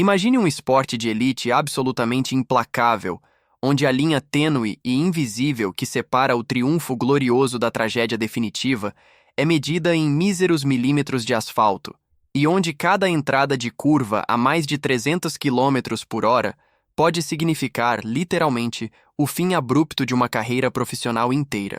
Imagine um esporte de elite absolutamente implacável, onde a linha tênue e invisível que separa o triunfo glorioso da tragédia definitiva é medida em míseros milímetros de asfalto, e onde cada entrada de curva a mais de 300 quilômetros por hora pode significar, literalmente, o fim abrupto de uma carreira profissional inteira.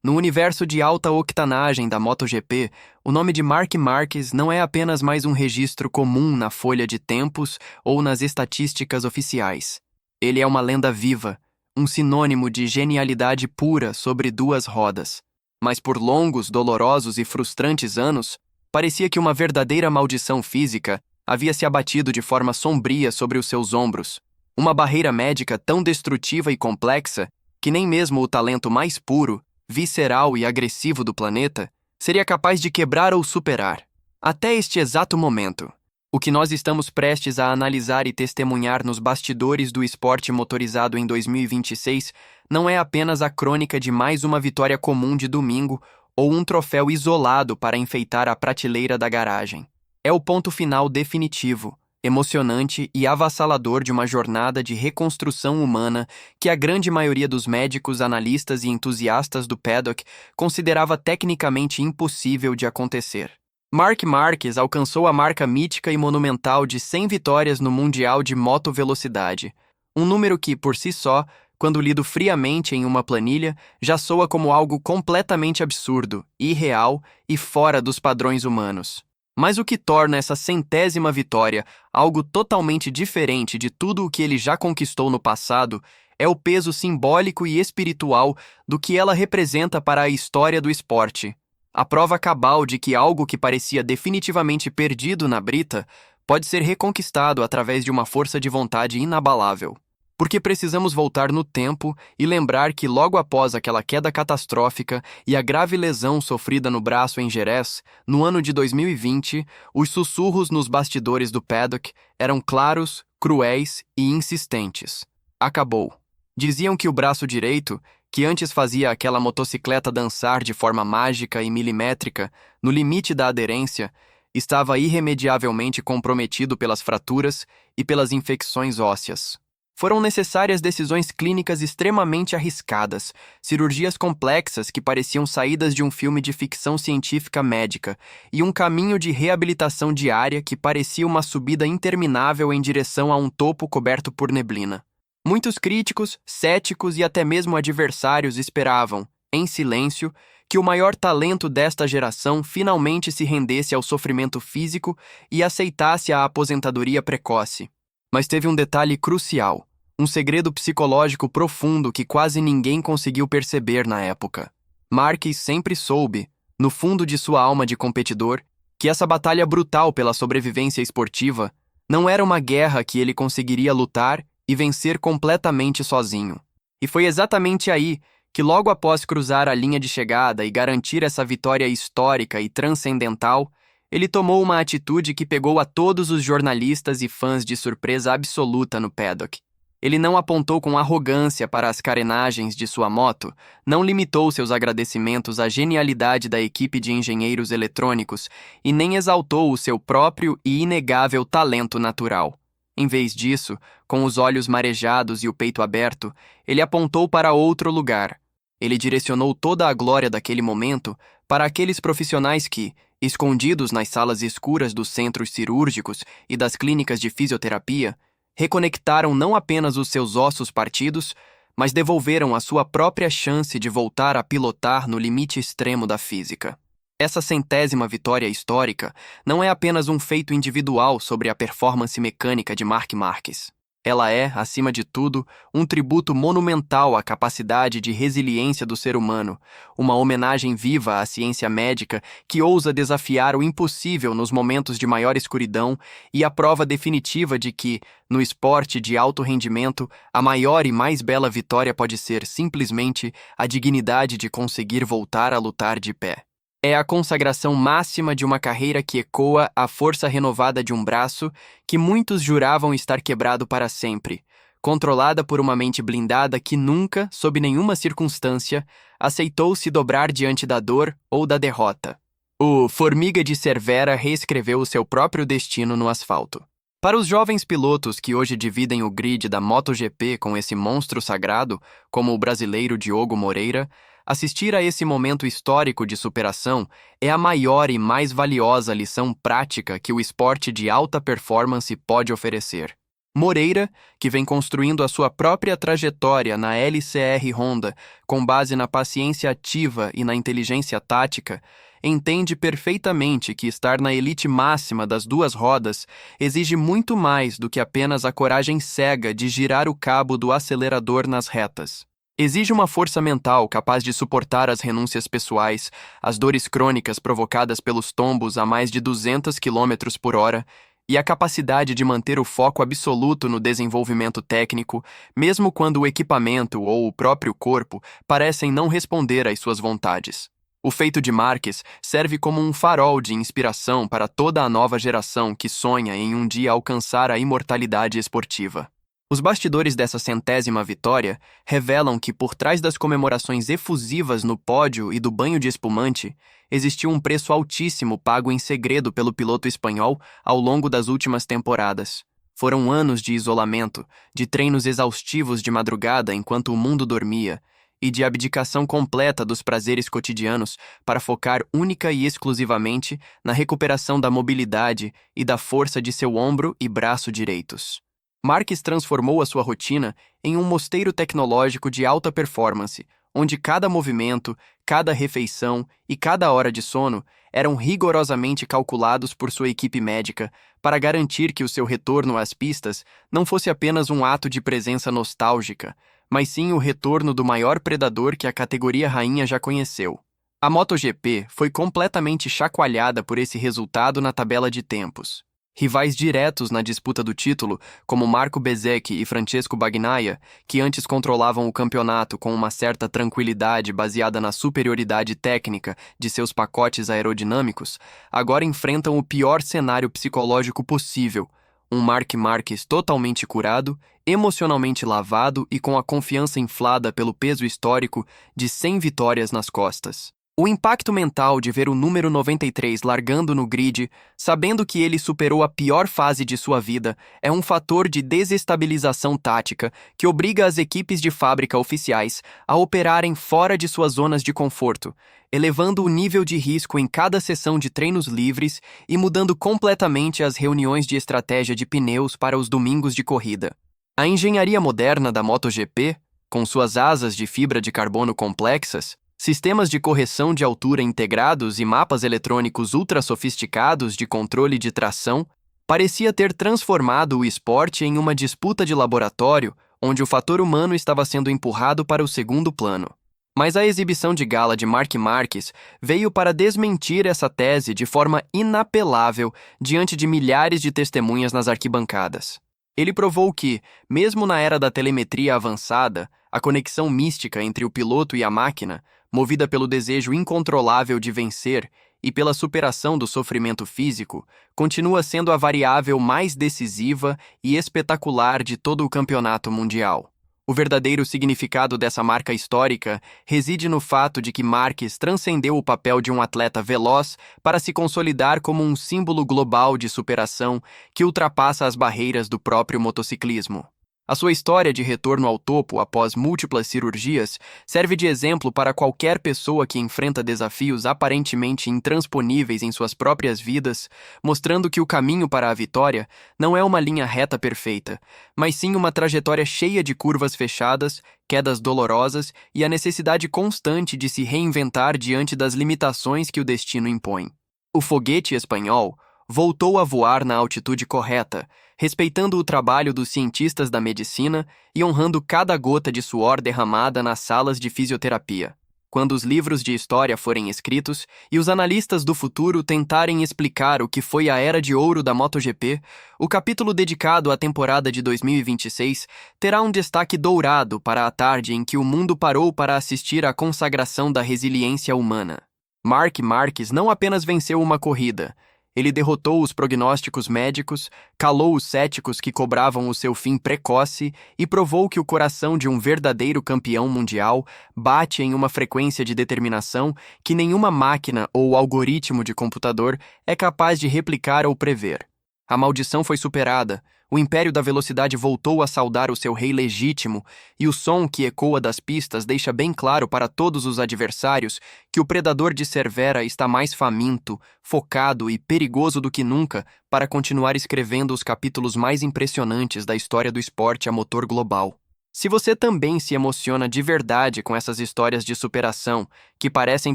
No universo de alta octanagem da MotoGP, o nome de Marc Marquez não é apenas mais um registro comum na folha de tempos ou nas estatísticas oficiais. Ele é uma lenda viva, um sinônimo de genialidade pura sobre duas rodas. Mas por longos, dolorosos e frustrantes anos, parecia que uma verdadeira maldição física havia se abatido de forma sombria sobre os seus ombros. Uma barreira médica tão destrutiva e complexa que nem mesmo o talento mais puro, visceral e agressivo do planeta seria capaz de quebrar ou superar. Até este exato momento, o que nós estamos prestes a analisar e testemunhar nos bastidores do esporte motorizado em 2026 não é apenas a crônica de mais uma vitória comum de domingo ou um troféu isolado para enfeitar a prateleira da garagem. É o ponto final definitivo, emocionante e avassalador de uma jornada de reconstrução humana que a grande maioria dos médicos, analistas e entusiastas do paddock considerava tecnicamente impossível de acontecer. Marc Marquez alcançou a marca mítica e monumental de 100 vitórias no Mundial de Motovelocidade, um número que, por si só, quando lido friamente em uma planilha, já soa como algo completamente absurdo, irreal e fora dos padrões humanos. Mas o que torna essa 100ª vitória algo totalmente diferente de tudo o que ele já conquistou no passado é o peso simbólico e espiritual do que ela representa para a história do esporte. A prova cabal de que algo que parecia definitivamente perdido na brita pode ser reconquistado através de uma força de vontade inabalável. Porque precisamos voltar no tempo e lembrar que logo após aquela queda catastrófica e a grave lesão sofrida no braço em Jerez, no ano de 2020, os sussurros nos bastidores do paddock eram claros, cruéis e insistentes. Acabou. Diziam que o braço direito, que antes fazia aquela motocicleta dançar de forma mágica e milimétrica, no limite da aderência, estava irremediavelmente comprometido pelas fraturas e pelas infecções ósseas. Foram necessárias decisões clínicas extremamente arriscadas, cirurgias complexas que pareciam saídas de um filme de ficção científica médica e um caminho de reabilitação diária que parecia uma subida interminável em direção a um topo coberto por neblina. Muitos críticos, céticos e até mesmo adversários esperavam, em silêncio, que o maior talento desta geração finalmente se rendesse ao sofrimento físico e aceitasse a aposentadoria precoce. Mas teve um detalhe crucial, um segredo psicológico profundo que quase ninguém conseguiu perceber na época. Marquez sempre soube, no fundo de sua alma de competidor, que essa batalha brutal pela sobrevivência esportiva não era uma guerra que ele conseguiria lutar e vencer completamente sozinho. E foi exatamente aí que, logo após cruzar a linha de chegada e garantir essa vitória histórica e transcendental, ele tomou uma atitude que pegou a todos os jornalistas e fãs de surpresa absoluta no paddock. Ele não apontou com arrogância para as carenagens de sua moto, não limitou seus agradecimentos à genialidade da equipe de engenheiros eletrônicos e nem exaltou o seu próprio e inegável talento natural. Em vez disso, com os olhos marejados e o peito aberto, ele apontou para outro lugar. Ele direcionou toda a glória daquele momento para aqueles profissionais que, escondidos nas salas escuras dos centros cirúrgicos e das clínicas de fisioterapia, reconectaram não apenas os seus ossos partidos, mas devolveram a sua própria chance de voltar a pilotar no limite extremo da física. Essa 100ª vitória histórica não é apenas um feito individual sobre a performance mecânica de Marc Marquez. Ela é, acima de tudo, um tributo monumental à capacidade de resiliência do ser humano, uma homenagem viva à ciência médica que ousa desafiar o impossível nos momentos de maior escuridão e a prova definitiva de que, no esporte de alto rendimento, a maior e mais bela vitória pode ser, simplesmente, a dignidade de conseguir voltar a lutar de pé. É a consagração máxima de uma carreira que ecoa a força renovada de um braço que muitos juravam estar quebrado para sempre, controlada por uma mente blindada que nunca, sob nenhuma circunstância, aceitou se dobrar diante da dor ou da derrota. O Formiga de Cervera reescreveu o seu próprio destino no asfalto. Para os jovens pilotos que hoje dividem o grid da MotoGP com esse monstro sagrado, como o brasileiro Diogo Moreira, assistir a esse momento histórico de superação é a maior e mais valiosa lição prática que o esporte de alta performance pode oferecer. Moreira, que vem construindo a sua própria trajetória na LCR Honda com base na paciência ativa e na inteligência tática, entende perfeitamente que estar na elite máxima das duas rodas exige muito mais do que apenas a coragem cega de girar o cabo do acelerador nas retas. Exige uma força mental capaz de suportar as renúncias pessoais, as dores crônicas provocadas pelos tombos a mais de 200 km por hora e a capacidade de manter o foco absoluto no desenvolvimento técnico, mesmo quando o equipamento ou o próprio corpo parecem não responder às suas vontades. O feito de Marques serve como um farol de inspiração para toda a nova geração que sonha em um dia alcançar a imortalidade esportiva. Os bastidores dessa 100ª vitória revelam que, por trás das comemorações efusivas no pódio e do banho de espumante, existiu um preço altíssimo pago em segredo pelo piloto espanhol ao longo das últimas temporadas. Foram anos de isolamento, de treinos exaustivos de madrugada enquanto o mundo dormia, e de abdicação completa dos prazeres cotidianos para focar única e exclusivamente na recuperação da mobilidade e da força de seu ombro e braço direitos. Marques transformou a sua rotina em um mosteiro tecnológico de alta performance, onde cada movimento, cada refeição e cada hora de sono eram rigorosamente calculados por sua equipe médica para garantir que o seu retorno às pistas não fosse apenas um ato de presença nostálgica, mas sim o retorno do maior predador que a categoria rainha já conheceu. A MotoGP foi completamente chacoalhada por esse resultado na tabela de tempos. Rivais diretos na disputa do título, como Marco Bezzecchi e Francesco Bagnaia, que antes controlavam o campeonato com uma certa tranquilidade baseada na superioridade técnica de seus pacotes aerodinâmicos, agora enfrentam o pior cenário psicológico possível: um Marc Marquez totalmente curado, emocionalmente lavado e com a confiança inflada pelo peso histórico de 100 vitórias nas costas. O impacto mental de ver o número 93 largando no grid, sabendo que ele superou a pior fase de sua vida, é um fator de desestabilização tática que obriga as equipes de fábrica oficiais a operarem fora de suas zonas de conforto, elevando o nível de risco em cada sessão de treinos livres e mudando completamente as reuniões de estratégia de pneus para os domingos de corrida. A engenharia moderna da MotoGP, com suas asas de fibra de carbono complexas, sistemas de correção de altura integrados e mapas eletrônicos ultra sofisticados de controle de tração, parecia ter transformado o esporte em uma disputa de laboratório onde o fator humano estava sendo empurrado para o segundo plano. Mas a exibição de gala de Marc Marquez veio para desmentir essa tese de forma inapelável diante de milhares de testemunhas nas arquibancadas. Ele provou que, mesmo na era da telemetria avançada, a conexão mística entre o piloto e a máquina, movida pelo desejo incontrolável de vencer e pela superação do sofrimento físico, continua sendo a variável mais decisiva e espetacular de todo o campeonato mundial. O verdadeiro significado dessa marca histórica reside no fato de que Marques transcendeu o papel de um atleta veloz para se consolidar como um símbolo global de superação que ultrapassa as barreiras do próprio motociclismo. A sua história de retorno ao topo após múltiplas cirurgias serve de exemplo para qualquer pessoa que enfrenta desafios aparentemente intransponíveis em suas próprias vidas, mostrando que o caminho para a vitória não é uma linha reta perfeita, mas sim uma trajetória cheia de curvas fechadas, quedas dolorosas e a necessidade constante de se reinventar diante das limitações que o destino impõe. O foguete espanhol voltou a voar na altitude correta, respeitando o trabalho dos cientistas da medicina e honrando cada gota de suor derramada nas salas de fisioterapia. Quando os livros de história forem escritos e os analistas do futuro tentarem explicar o que foi a era de ouro da MotoGP, o capítulo dedicado à temporada de 2026 terá um destaque dourado para a tarde em que o mundo parou para assistir à consagração da resiliência humana. Marc Marquez não apenas venceu uma corrida, ele derrotou os prognósticos médicos, calou os céticos que cobravam o seu fim precoce e provou que o coração de um verdadeiro campeão mundial bate em uma frequência de determinação que nenhuma máquina ou algoritmo de computador é capaz de replicar ou prever. A maldição foi superada, o império da velocidade voltou a saudar o seu rei legítimo, e o som que ecoa das pistas deixa bem claro para todos os adversários que o predador de Cervera está mais faminto, focado e perigoso do que nunca para continuar escrevendo os capítulos mais impressionantes da história do esporte a motor global. Se você também se emociona de verdade com essas histórias de superação, que parecem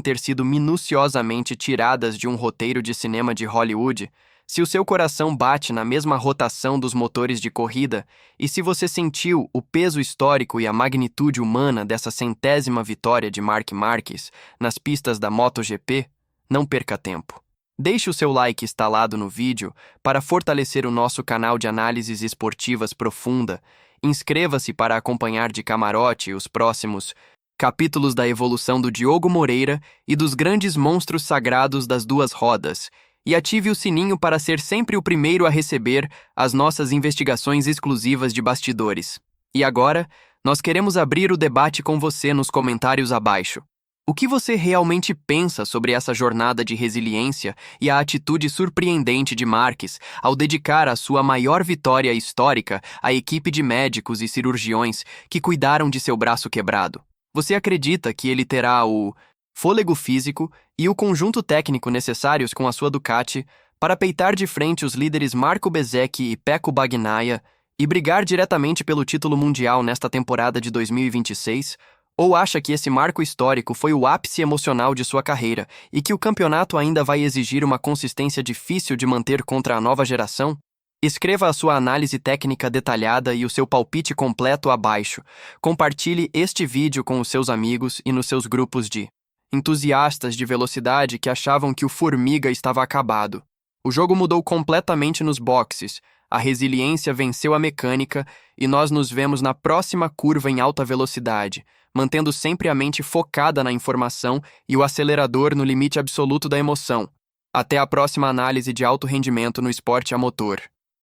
ter sido minuciosamente tiradas de um roteiro de cinema de Hollywood, se o seu coração bate na mesma rotação dos motores de corrida e se você sentiu o peso histórico e a magnitude humana dessa 100ª vitória de Marc Marquez nas pistas da MotoGP, não perca tempo. Deixe o seu like instalado no vídeo para fortalecer o nosso canal de análises esportivas profunda. Inscreva-se para acompanhar de camarote os próximos capítulos da evolução do Diogo Moreira e dos grandes monstros sagrados das duas rodas, e ative o sininho para ser sempre o primeiro a receber as nossas investigações exclusivas de bastidores. E agora, nós queremos abrir o debate com você nos comentários abaixo. O que você realmente pensa sobre essa jornada de resiliência e a atitude surpreendente de Marquez ao dedicar a sua maior vitória histórica à equipe de médicos e cirurgiões que cuidaram de seu braço quebrado? Você acredita que ele terá o fôlego físico e o conjunto técnico necessários com a sua Ducati para peitar de frente os líderes Marco Bezzecchi e Pecco Bagnaia e brigar diretamente pelo título mundial nesta temporada de 2026? Ou acha que esse marco histórico foi o ápice emocional de sua carreira e que o campeonato ainda vai exigir uma consistência difícil de manter contra a nova geração? Escreva a sua análise técnica detalhada e o seu palpite completo abaixo. Compartilhe este vídeo com os seus amigos e nos seus grupos de entusiastas de velocidade que achavam que o Formiga estava acabado. O jogo mudou completamente nos boxes, a resiliência venceu a mecânica e nós nos vemos na próxima curva em alta velocidade, mantendo sempre a mente focada na informação e o acelerador no limite absoluto da emoção. Até a próxima análise de alto rendimento no esporte a motor.